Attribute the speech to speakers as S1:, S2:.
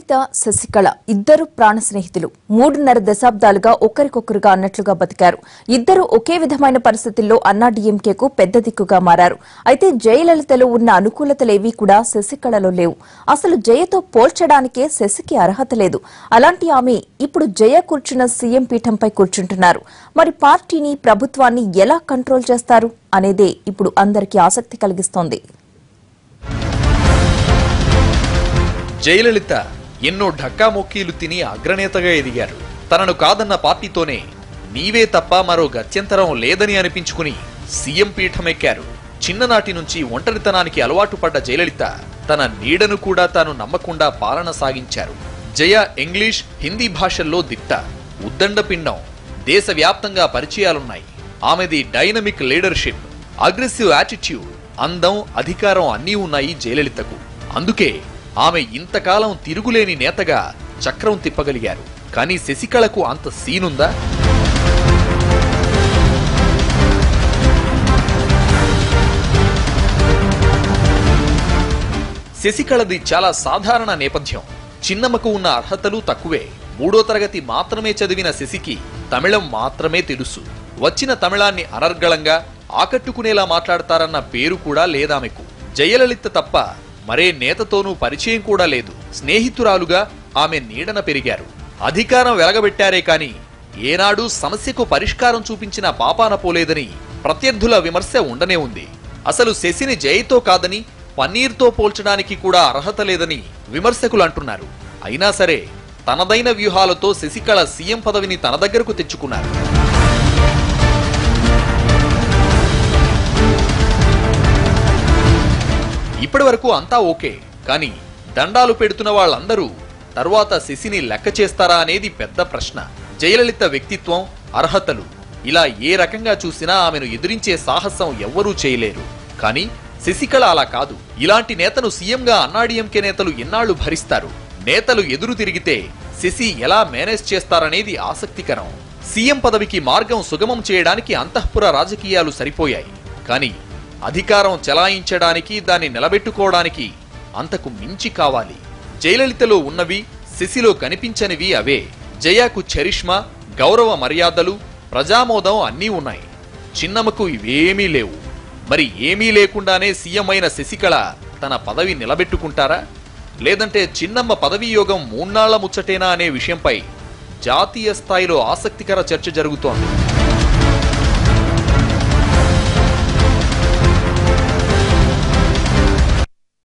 S1: జయలలిత, శశికళ ఇద్దరు ప్రాణ స్నేహితులు. 3.5 దశాబ్దాలుగా ఒకరికొకరుగా అన్నట్లుగా బతికారు. ఇద్దరు ఒకే విధమైన పరిస్థితుల్లో అన్నాడీఎంకేకు పెద్ద దిక్కుగా మారారు. అయితే జయలలితలో ఉన్న అనుకూలతలేవీ కూడా శశికళలో లేవు. అసలు జయతో పోల్చడానికే శశికి అర్హత లేదు. అలాంటి ఆమె ఇప్పుడు జయ కూర్చున్న సీఎం పీఠంపై కూర్చుంటున్నారు. మరి పార్టీని, ప్రభుత్వాన్ని ఎలా కంట్రోల్ చేస్తారు అనేదే ఇప్పుడు అందరికీ ఆసక్తి కలిగిస్తోంది.
S2: జయలలిత ఎన్నో ఢక్కా మొక్కీలు తిని అగ్రనేతగా ఎదిగారు. తనను కాదన్న పార్టీతోనే నీవే తప్ప మరో గత్యంతరం లేదని అనిపించుకుని సీఎం పీఠమెక్కారు. చిన్ననాటి నుంచి ఒంటరితనానికి అలవాటు పడ్డ జయలలిత తన నీడను కూడా తాను నమ్మకుండా పాలన సాగించారు. జయ ఇంగ్లీష్, హిందీ భాషల్లో దిట్ట, ఉద్దండపిండం, దేశవ్యాప్తంగా పరిచయాలున్నాయి. ఆమెది డైనమిక్ లీడర్షిప్, అగ్రెసివ్ యాటిట్యూడ్, అందం, అధికారం అన్నీ ఉన్నాయి జయలలితకు. అందుకే ఆమె ఇంతకాలం తిరుగులేని నేతగా చక్రం తిప్పగలిగారు. కానీ శశికళకు అంత సీనుందా? శశికళది చాలా సాధారణ నేపథ్యం. చిన్నమ్మకు ఉన్న అర్హతలు తక్కువే. 3వ తరగతి మాత్రమే చదివిన శశికి తమిళం మాత్రమే తెలుసు. వచ్చిన తమిళాన్ని అనర్గళంగా ఆకట్టుకునేలా మాట్లాడతారన్న పేరు కూడా లేదామెకు. జయలలిత తప్ప మరే నేతతోనూ పరిచయం కూడా లేదు. స్నేహితురాలుగా ఆమె నీడన పెరిగారు. అధికారం వెలగబెట్టారే కాని ఏనాడు సమస్యకు పరిష్కారం చూపించిన పాపాన పోలేదని ప్రత్యర్థుల విమర్శ ఉండనే ఉంది. అసలు శశిని జయతో కాదని పన్నీర్తో పోల్చడానికి కూడా అర్హత లేదని విమర్శకులు అంటున్నారు. అయినా సరే తనదైన వ్యూహాలతో శశికళ సీఎం పదవిని తన దగ్గరకు తెచ్చుకున్నారు. ఇప్పటి వరకు అంతా ఓకే. కానీ దండాలు పెడుతున్న వాళ్ళందరూ తర్వాత శశిని లెక్క చేస్తారా అనేది పెద్ద ప్రశ్న. జయలలిత వ్యక్తిత్వం, అర్హతలు ఇలా ఏ రకంగా చూసినా ఆమెను ఎదిరించే సాహసం ఎవ్వరూ చేయలేరు. కానీ శశికళ అలా కాదు. ఇలాంటి నేతను సీఎంగా అన్నాడీఎంకే నేతలు ఎన్నాళ్లు భరిస్తారు? నేతలు ఎదురు తిరిగితే శశి ఎలా మేనేజ్ చేస్తారనేది ఆసక్తికరం. సీఎం పదవికి మార్గం సుగమం చేయడానికి అంతఃపుర రాజకీయాలు సరిపోయాయి. కానీ అధికారం చెలాయించడానికి, దాన్ని నిలబెట్టుకోవడానికి అంతకు మించి కావాలి. జయలలితలో ఉన్నవి శశిలో కనిపించనివి అవే. జయకు చరిష్మా, గౌరవ మర్యాదలు, ప్రజామోదం అన్నీ ఉన్నాయి. చిన్నమ్మకు ఇవేమీ లేవు. మరి ఏమీ లేకుండానే సీఎం అయిన శశికళ తన పదవి నిలబెట్టుకుంటారా? లేదంటే చిన్నమ్మ పదవీ యోగం 3 నాళ్ల ముచ్చటేనా అనే విషయంపై జాతీయ స్థాయిలో ఆసక్తికర చర్చ జరుగుతోంది.